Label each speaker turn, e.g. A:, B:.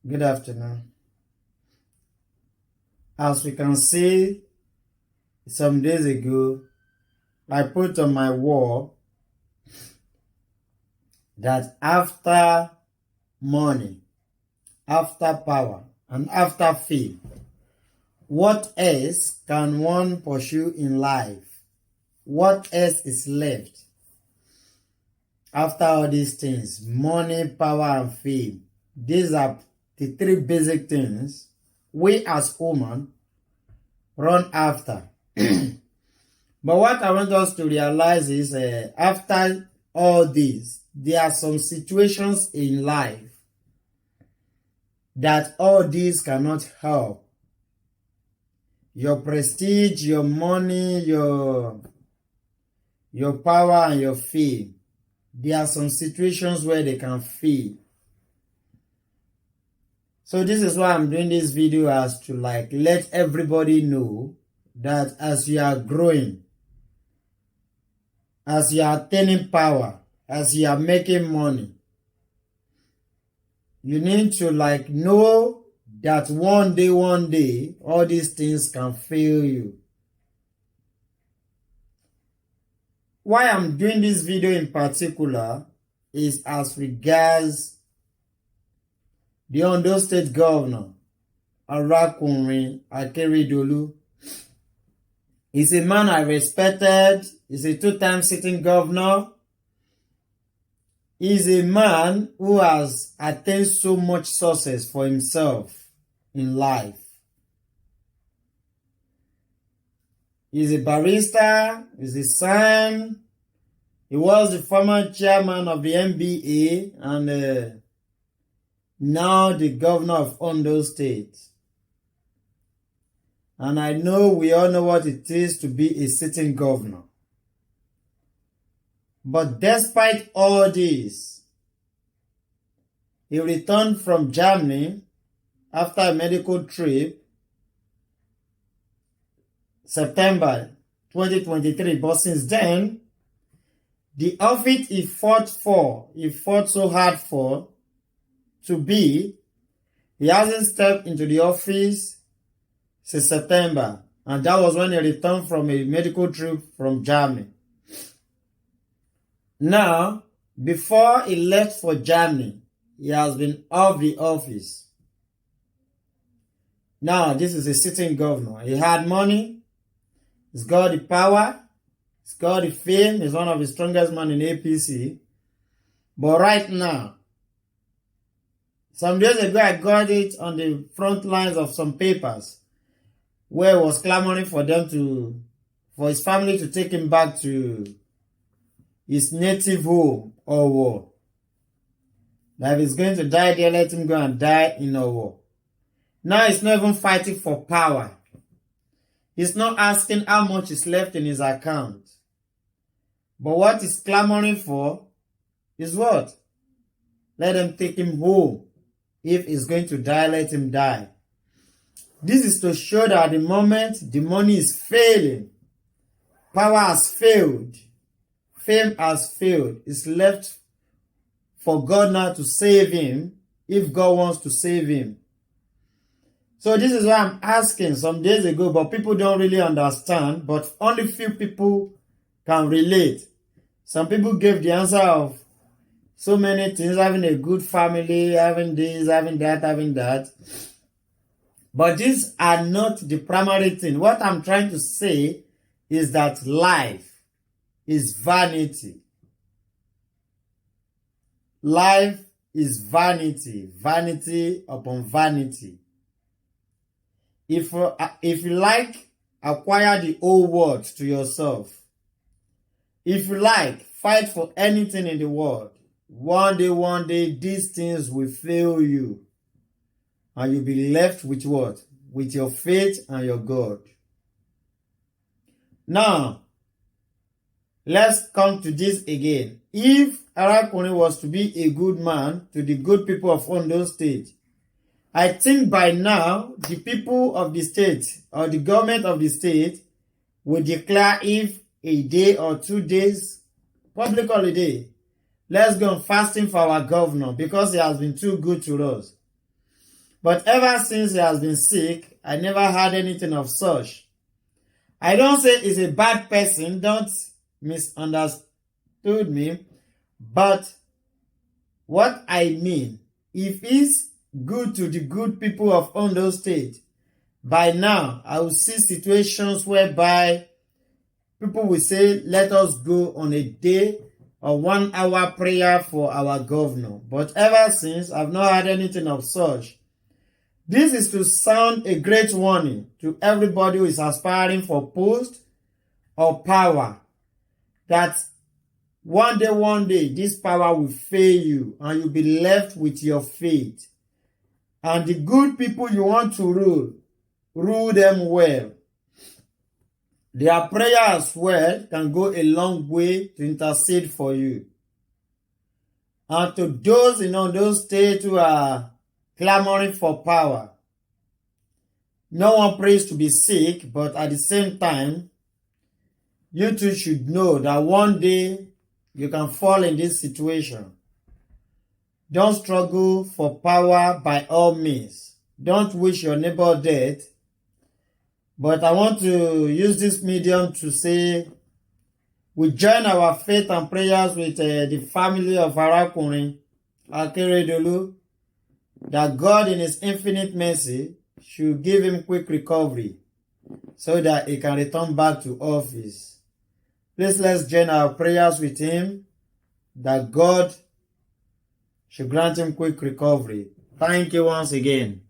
A: Good afternoon. As we can see, some days ago, I put on my wall that after money, after power, and after fame, what else can one pursue in life? What else is left after all these things? Money, power, and fame. These are the three basic things we as women run after. But what I want us to realize is after all this, there are some situations in life that all these cannot help. Your prestige, your money, your power, and your fame. There are some situations where they can fail. So this is why I'm doing this video, as to let everybody know that as you are growing, as you are attaining power, as you are making money, you need to know that one day, all these things can fail you. Why I'm doing this video in particular is as regards the Ondo State Governor, Arakunrin Akeredolu. He's a man I respected. He's a two-time sitting governor. He's a man who has attained so much success for himself in life. He's a barrister. He's a son. He was the former chairman of the NBA and now the governor of Ondo State. And I know we all know what it is to be a sitting governor. But despite all this, he returned from Germany after a medical trip, September 2023. But since then, the office he fought so hard for to be, he hasn't stepped into the office since September. And that was when he returned from a medical trip from Germany. Now, before he left for Germany, he has been off the office. Now, this is a sitting governor. He had money. He's got the power. He's got the fame. He's one of the strongest men in APC. But right now, some days ago, I got it on the front lines of some papers where he was clamoring for his family to take him back to his native home, Owo. That if he's going to die there, let him go and die in Owo. Now he's not even fighting for power. He's not asking how much is left in his account. But what he's clamoring for is what? Let them take him home. If he's going to die, let him die. This is to show that at the moment, the money is failing. Power has failed. Fame has failed. It's left for God now to save him, if God wants to save him. So this is why I'm asking some days ago, but people don't really understand, but only few people can relate. Some people gave the answer of so many things, having a good family, having this, having that. But these are not the primary thing. What I'm trying to say is that life is vanity. Life is vanity. Vanity upon vanity. If you acquire the whole world to yourself. If you fight for anything in the world. One day, these things will fail you. And you'll be left with what? With your faith and your God. Now, let's come to this again. If Arakunrin was to be a good man to the good people of Ondo State, I think by now, the people of the state or the government of the state will declare if a day or 2 days, public holiday, let's go on fasting for our governor because he has been too good to us. But ever since he has been sick, I never had anything of such. I don't say he's a bad person, don't misunderstood me, but what I mean, if he's good to the good people of Ondo State, by now I will see situations whereby people will say, let us go on a day or 1 hour prayer for our governor. But ever since, I've not had anything of such. This is to sound a great warning to everybody who is aspiring for post or power, that one day, this power will fail you and you'll be left with your fate. And the good people you want to rule them well. Their prayer as well can go a long way to intercede for you. And to those in those states who are clamoring for power, no one prays to be sick, but at the same time, you too should know that one day you can fall in this situation. Don't struggle for power by all means. Don't wish your neighbor dead. But I want to use this medium to say we join our faith and prayers with the family of Arakunrin Akeredolu, that God in his infinite mercy should give him quick recovery so that he can return back to office. Please let's join our prayers with him that God should grant him quick recovery. Thank you once again.